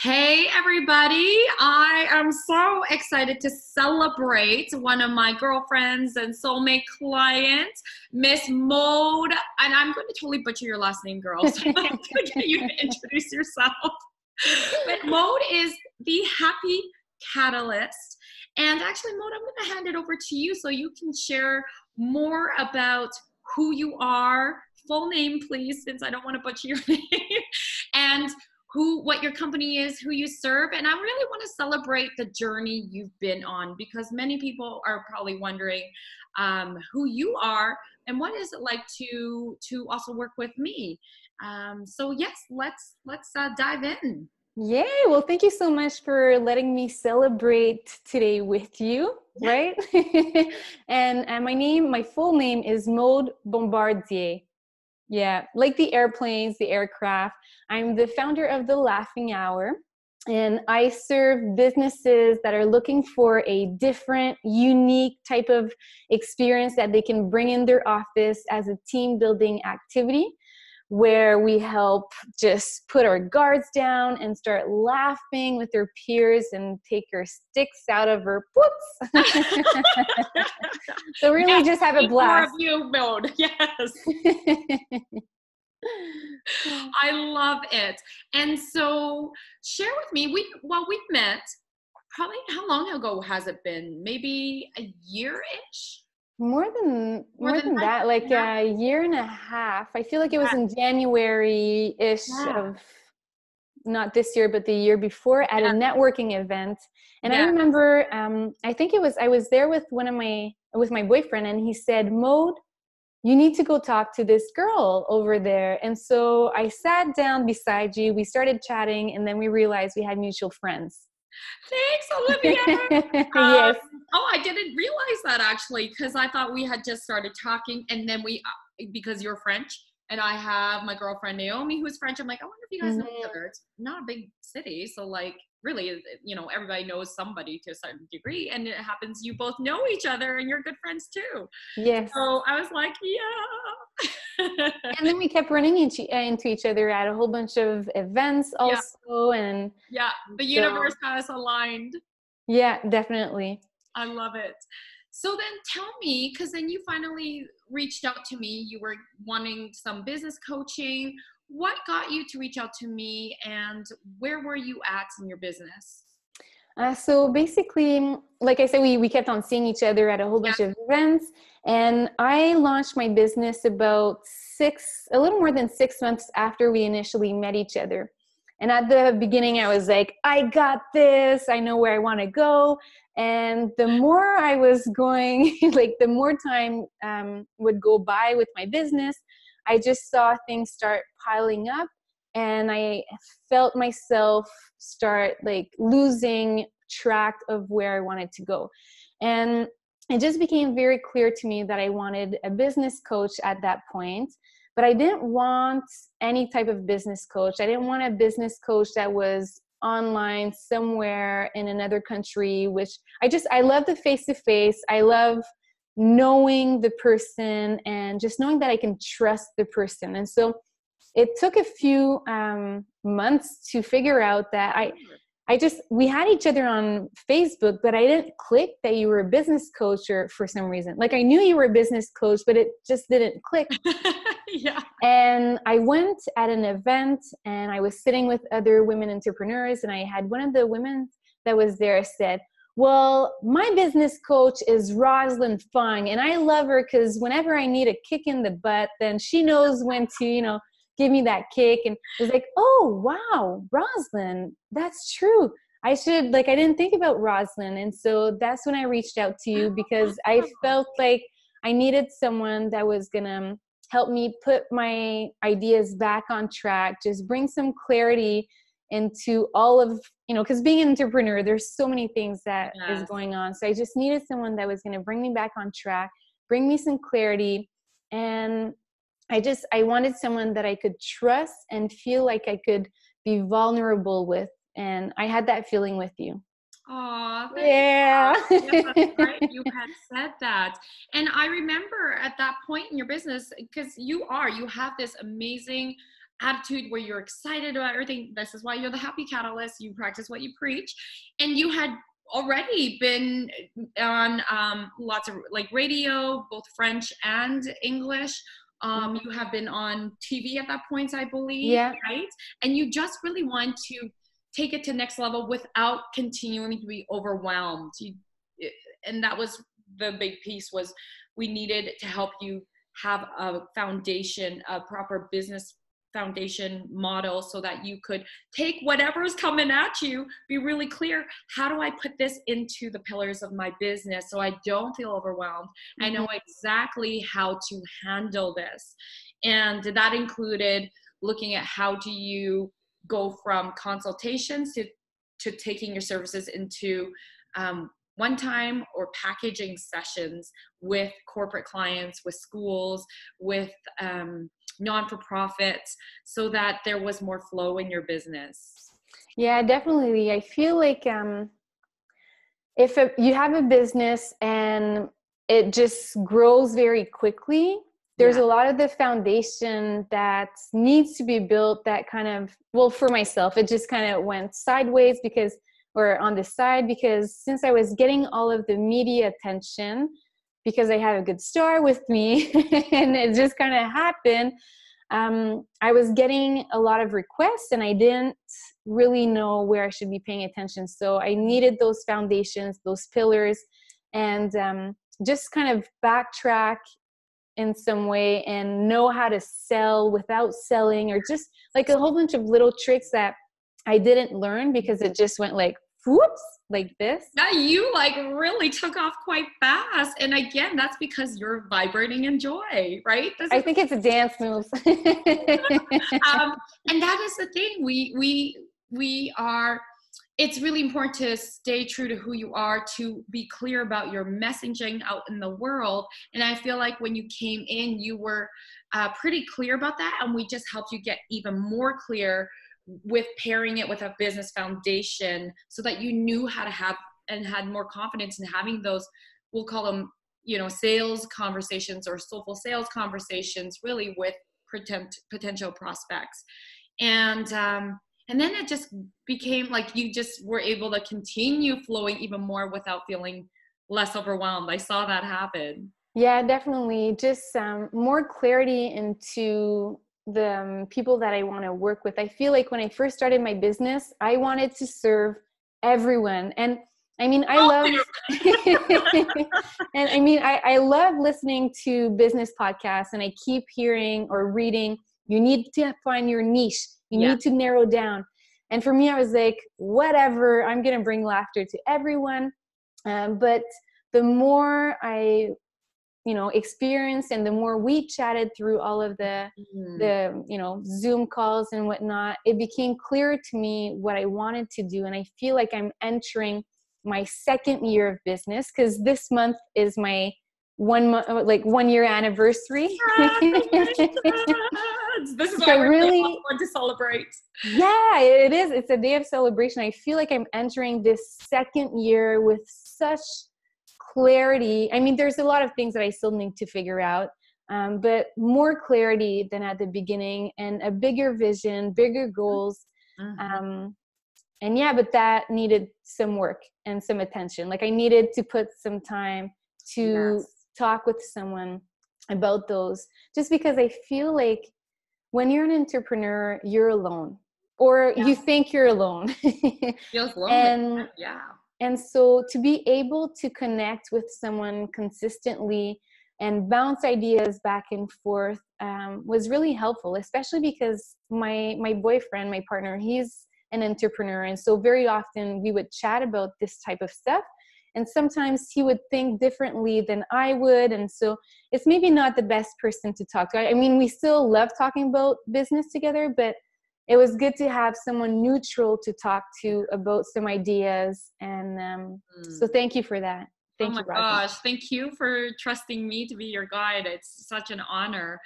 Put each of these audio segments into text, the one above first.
Hey everybody, I am so excited to celebrate one of my girlfriends and soulmate clients, Miss Maude, and I'm going to totally butcher your last name, girls. I'm going to get you to introduce yourself. But Maude is the happy catalyst. And actually, Maude, I'm going to hand it over to you so you can share more about who you are. Full name, please, since I don't want to butcher your name. And what your company is, who you serve. And I really want to celebrate the journey you've been on, because many people are probably wondering who you are and what is it like to also work with me. So yes, let's dive in. Yay! Well, thank you so much for letting me celebrate today with you, right? And my full name is Maude Bombardier. Yeah, like the airplanes, the aircraft. I'm the founder of the Laughing Hour, and I serve businesses that are looking for a different, unique type of experience that they can bring in their office as a team building activity, where we help just put our guards down and start laughing with their peers and take our sticks out of our whoops. So really Yes, just have a blast. More of you, Maude. Yes. I love it. And so share with me, we met probably, how long ago has it been? Maybe a year-ish? More than that, like a year and a half. I feel like it was in January-ish of not this year, but the year before at a networking event. And I remember, I was there with my boyfriend, and he said, "Maude, you need to go talk to this girl over there." And so I sat down beside you, we started chatting, and then we realized we had mutual friends. Thanks, Olivia. Yes. Oh, I didn't realize that actually, because I thought we had just started talking, and then because you're French, and I have my girlfriend Naomi who's French. I'm like, I wonder if you guys know each other. It's not a big city, so like really, everybody knows somebody to a certain degree, and it happens you both know each other and you're good friends too. Yes. So I was like, yeah. And then we kept running into each other at a whole bunch of events also. And the universe has aligned. Yeah, definitely. I love it. So then tell me, because then you finally reached out to me, you were wanting some business coaching. What got you to reach out to me, and where were you at in your business? So basically, like I said, we kept on seeing each other at a whole bunch of events, and I launched my business about a little more than 6 months after we initially met each other. And at the beginning, I was like, I got this, I know where I want to go. And the more I was going, like the more time would go by with my business, I just saw things start piling up, and I felt myself start like losing track of where I wanted to go. And it just became very clear to me that I wanted a business coach at that point. But I didn't want any type of business coach. I didn't want a business coach that was online somewhere in another country, which I love the face-to-face. I love knowing the person and just knowing that I can trust the person. And so it took a few months to figure out that we had each other on Facebook, but I didn't click that you were a business coach for some reason. Like I knew you were a business coach, but it just didn't click. And I went at an event, and I was sitting with other women entrepreneurs, and I had one of the women that was there said, "Well, my business coach is Rosalyn Fung, and I love her because whenever I need a kick in the butt, then she knows when to, give me that kick." And it was like, oh, wow, Rosalyn, that's true. I didn't think about Rosalyn. And so that's when I reached out to you, because I felt like I needed someone that was going to help me put my ideas back on track, just bring some clarity into all of, because being an entrepreneur, there's so many things that is going on. So I just needed someone that was going to bring me back on track, bring me some clarity. And I wanted someone that I could trust and feel like I could be vulnerable with. And I had that feeling with you. Oh, yeah. That's right. You had said that. And I remember at that point in your business, because you have this amazing attitude where you're excited about everything. This is why you're the happy catalyst. You practice what you preach. And you had already been on lots of like radio, both French and English. You have been on TV at that point, I believe, Yeah. right? And you just really want to take it to next level without continuing to be overwhelmed. And that was the big piece, was we needed to help you have a foundation, a proper business foundation model, so that you could take whatever's coming at you, be really clear. How do I put this into the pillars of my business so I don't feel overwhelmed? I know exactly how to handle this. And that included looking at how do you go from consultations to taking your services into one-time or packaging sessions with corporate clients, with schools, with non-for-profits, so that there was more flow in your business. Yeah, definitely. I feel like if you have a business and it just grows very quickly, there's a lot of the foundation that needs to be built that kind of, well, for myself, it just kind of went sideways or on the side, because since I was getting all of the media attention, because I had a good star with me and it just kind of happened, I was getting a lot of requests and I didn't really know where I should be paying attention. So I needed those foundations, those pillars, and just kind of backtrack in some way and know how to sell without selling, or just like a whole bunch of little tricks that I didn't learn because it just went like, whoops, like this. Now you like really took off quite fast. And again, that's because you're vibrating in joy, right? I think it's a dance move. And that is the thing. We are, it's really important to stay true to who you are, to be clear about your messaging out in the world. And I feel like when you came in, you were pretty clear about that. And we just helped you get even more clear with pairing it with a business foundation, so that you knew how to have and had more confidence in having those, we'll call them, sales conversations or soulful sales conversations, really with potential prospects. And then it just became like you just were able to continue flowing even more without feeling less overwhelmed. I saw that happen. Yeah, definitely. Just more clarity into the people that I want to work with. I feel like when I first started my business, I wanted to serve everyone. And I mean, I love, and I mean, I love listening to business podcasts, and I keep hearing or reading, you need to find your niche. You need to narrow down. And for me, I was like, whatever, I'm going to bring laughter to everyone. But the more I experienced, and the more we chatted through all of the Zoom calls and whatnot, it became clear to me what I wanted to do. And I feel like I'm entering my second year of business, because this month is my 1 year anniversary. This is why we're really want to celebrate. Yeah, it is. It's a day of celebration. I feel like I'm entering this second year with such clarity. I mean, there's a lot of things that I still need to figure out, but more clarity than at the beginning, and a bigger vision, bigger goals. And yeah, but that needed some work and some attention. Like I needed to put some time to talk with someone about those, just because I feel like when you're an entrepreneur, you're alone, or you think you're alone. Feels lonely. And so to be able to connect with someone consistently and bounce ideas back and forth was really helpful, especially because my boyfriend, my partner, he's an entrepreneur. And so very often we would chat about this type of stuff. And sometimes he would think differently than I would. And so it's maybe not the best person to talk to. I mean, we still love talking about business together, but it was good to have someone neutral to talk to about some ideas. And so thank you for that. Thank you, Rosalyn. Gosh, thank you for trusting me to be your guide. It's such an honor.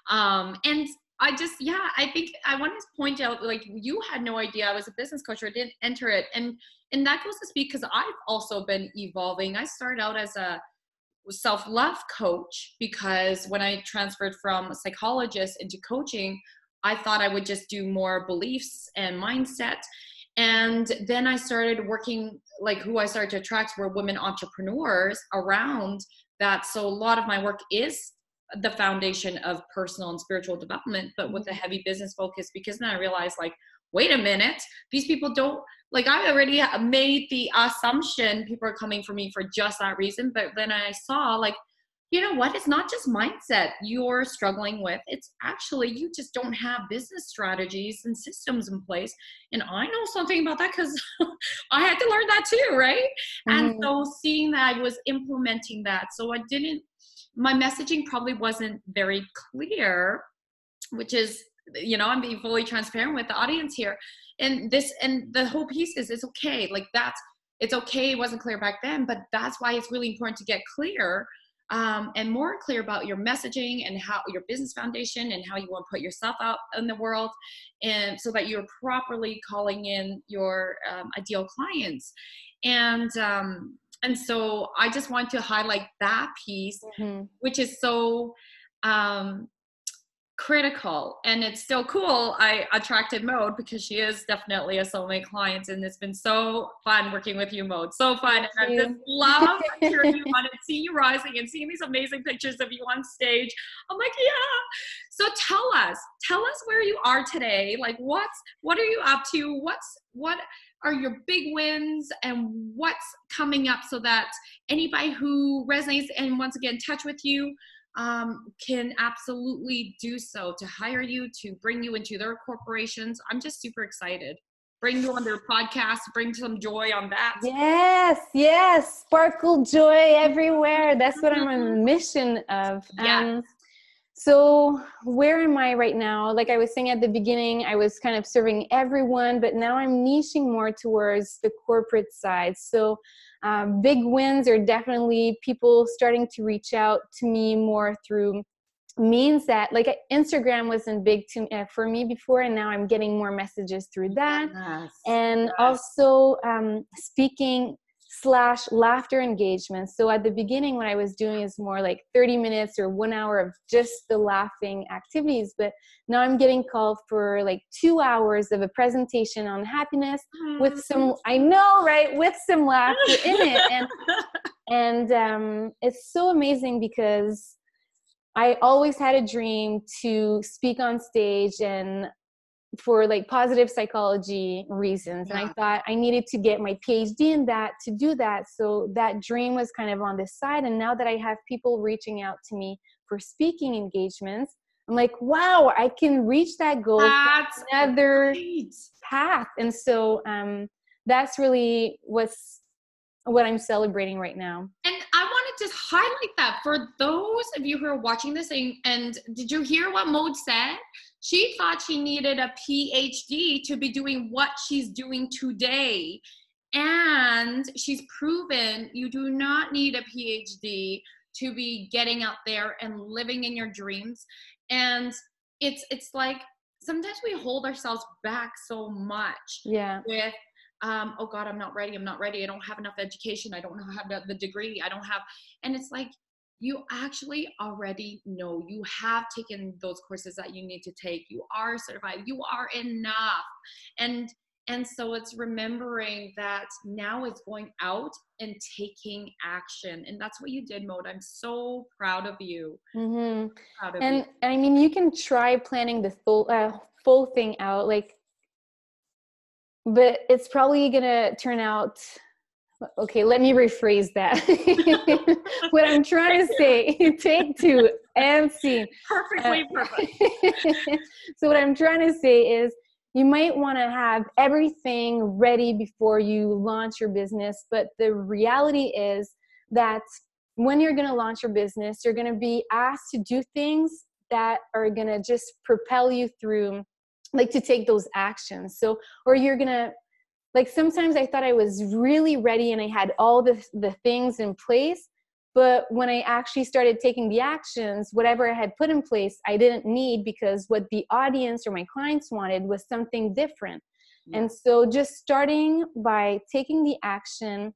And I just, I think I wanted to point out, like, you had no idea I was a business coach, or I didn't enter it. And that goes to speak because I've also been evolving. I started out as a self-love coach, because when I transferred from a psychologist into coaching, I thought I would just do more beliefs and mindset. And then I started working, like who I started to attract were women entrepreneurs around that. So a lot of my work is the foundation of personal and spiritual development, but with a heavy business focus, because then I realized like, wait a minute, these people don't, like I already made the assumption people are coming for me for just that reason. But then I saw like, you know what? It's not just mindset you're struggling with. It's actually you just don't have business strategies and systems in place. And I know something about that because I had to learn that too, right? And so seeing that I was implementing that. So my messaging probably wasn't very clear, which is, you know, I'm being fully transparent with the audience here. And the whole piece is it's okay. Like it's okay. It wasn't clear back then, but that's why it's really important to get clear. And more clear about your messaging and how your business foundation and how you want to put yourself out in the world, and so that you're properly calling in your ideal clients. And so I just want to highlight that piece, which is so critical. And it's still cool. I attracted Maude because she is definitely a soulmate client, and it's been so fun working with you, Maude. So fun. And I just love cheering you on and seeing you rising and seeing these amazing pictures of you on stage. I'm like, yeah. So tell us where you are today. Like what are you up to? What are your big wins and what's coming up, so that anybody who resonates and wants to get in touch with you can absolutely do so, to hire you, to bring you into their corporations. I'm just super excited. Bring you on their podcast, bring some joy on that. Yes. Sparkle joy everywhere. That's what I'm on a mission of. So where am I right now? Like I was saying at the beginning, I was kind of serving everyone, but now I'm niching more towards the corporate side. So big wins are definitely people starting to reach out to me more through means that, like Instagram wasn't big for me before, and now I'm getting more messages through that. And also speaking / laughter engagements. So at the beginning, what I was doing is more like 30 minutes or 1 hour of just the laughing activities. But now I'm getting called for like 2 hours of a presentation on happiness with some, I know, right? With some laughter in it. And it's so amazing because I always had a dream to speak on stage and for like positive psychology reasons. And I thought I needed to get my PhD in that to do that. So that dream was kind of on the side. And now that I have people reaching out to me for speaking engagements, I'm like, wow, I can reach that goal. That's another path. And so that's really what I'm celebrating right now. And I want to just highlight that for those of you who are watching this thing. And did you hear what Maude said? She thought she needed a PhD to be doing what she's doing today. And she's proven you do not need a PhD to be getting out there and living in your dreams. And it's like sometimes we hold ourselves back so much with oh God, I'm not ready. I don't have enough education. I don't have the degree. And it's like, you actually already know. You have taken those courses that you need to take. You are certified. You are enough. And so it's remembering that now it's going out and taking action. And that's what you did, Maude. I'm so proud of you. Proud of you. I mean, you can try planning the full thing out, like, but it's probably going to turn out, okay, let me rephrase that. What I'm trying to say, take 2 and scene. Perfect. So what I'm trying to say is you might want to have everything ready before you launch your business. But the reality is that when you're going to launch your business, you're going to be asked to do things that are going to just propel you through, like to take those actions. So, or you're going to, like sometimes I thought I was really ready and I had all the things in place, but when I actually started taking the actions, whatever I had put in place, I didn't need, because what the audience or my clients wanted was something different. And so just starting by taking the action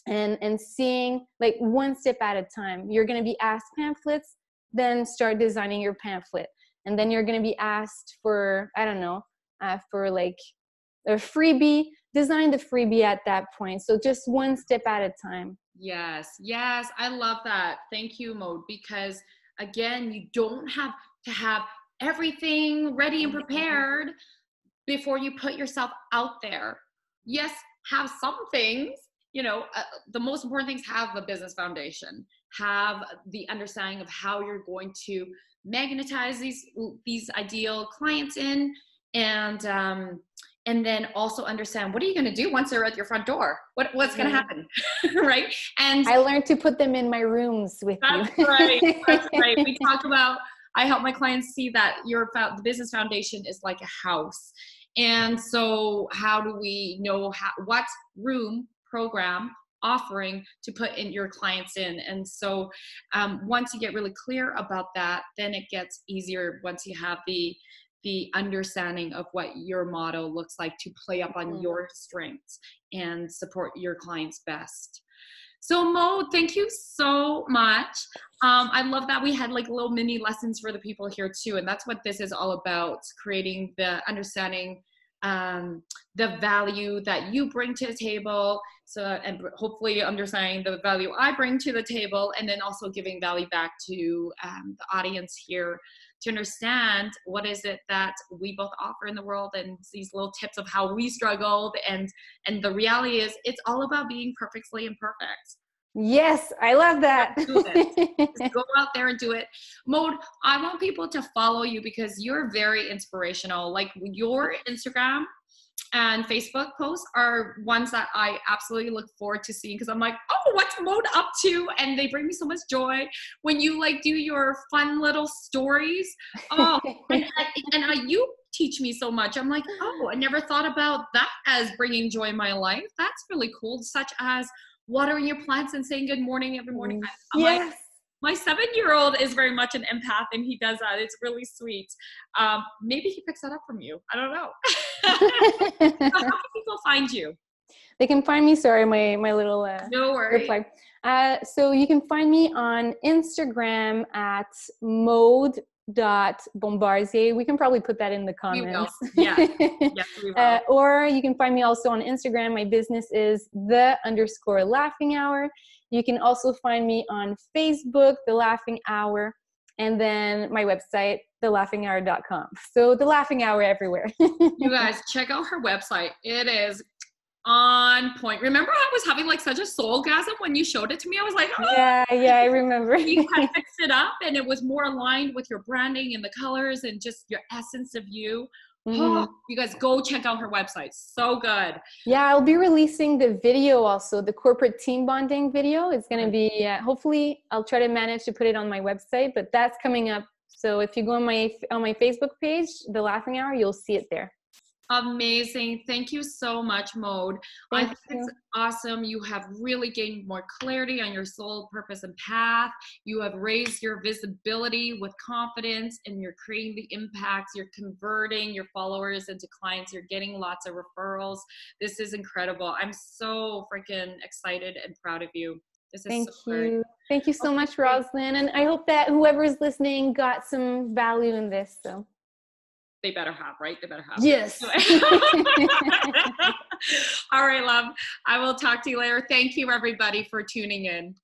and seeing like one step at a time. You're going to be asked pamphlets, then start designing your pamphlet. and then you're going to be asked for, I don't know, for like a freebie. Design the freebie at that point. So just one step at a time. Yes, yes, I love that. Thank you, Maude, because again, you don't have to have everything ready and prepared before you put yourself out there. Yes, have some things, the most important things: have the business foundation, have the understanding of how you're going to magnetize these ideal clients in, and then also understand, what are you going to do once they're at your front door? What's going to happen, right? And I learned to put them in my rooms with you. That's right. That's right. We talk about, I help my clients see that the business foundation is like a house. And so how do we know what room, program, offering to put in your clients in? And so once you get really clear about that, then it gets easier once you have the understanding of what your model looks like to play up on your strengths and support your clients best. So Maude, thank you so much. I love that we had like little mini lessons for the people here too. And that's what this is all about, creating the understanding, the value that you bring to the table. So, and hopefully understanding the value I bring to the table, and then also giving value back to the audience here to understand what is it that we both offer in the world, and these little tips of how we struggled. And the reality is, it's all about being perfectly imperfect. Yes, I love that. Do it. Just go out there and do it. Maude, I want people to follow you because you're very inspirational. Like, your Instagram and Facebook posts are ones that I absolutely look forward to seeing, because I'm like, oh, what's Maude up to? And they bring me so much joy when you like do your fun little stories. Oh, and you teach me so much. I'm like, oh, I never thought about that as bringing joy in my life. That's really cool. Such as watering your plants and saying good morning every morning. Yes. My 7-year-old is very much an empath, and he does that. It's really sweet. Maybe he picks that up from you. I don't know. So how can people find you? They can find me, sorry, my little no worries. reply. So you can find me on Instagram at Maude.Bombadier. We can probably put that in the comments. We will. Yes, we will. Or you can find me also on Instagram. My business is _Laughing Hour. You can also find me on Facebook, The Laughing Hour, and then my website, thelaughinghour.com. So The Laughing Hour everywhere. You guys, check out her website. It is on point. Remember, I was having like such a soulgasm when you showed it to me. I was like, oh. Yeah, I remember. You had fixed it up, and it was more aligned with your branding and the colors and just your essence of you. Oh, you guys, go check out her website. So good. Yeah, I'll be releasing the video also, the corporate team bonding video. It's going to be, hopefully I'll try to manage to put it on my website, but that's coming up. So if you go on my Facebook page, The Laughing Hour, you'll see it there. Amazing. Thank you so much, Maude. I think it's awesome. You have really gained more clarity on your soul purpose and path. You have raised your visibility with confidence, and you're creating the impacts. You're converting your followers into clients. You're getting lots of referrals. This is incredible. I'm so freaking excited and proud of you. This is Thank so great. you. Thank you so much, Rosalyn. And I hope that whoever is listening got some value in this. So. They better have, right? They better have. Yes. All right, love. I will talk to you later. Thank you, everybody, for tuning in.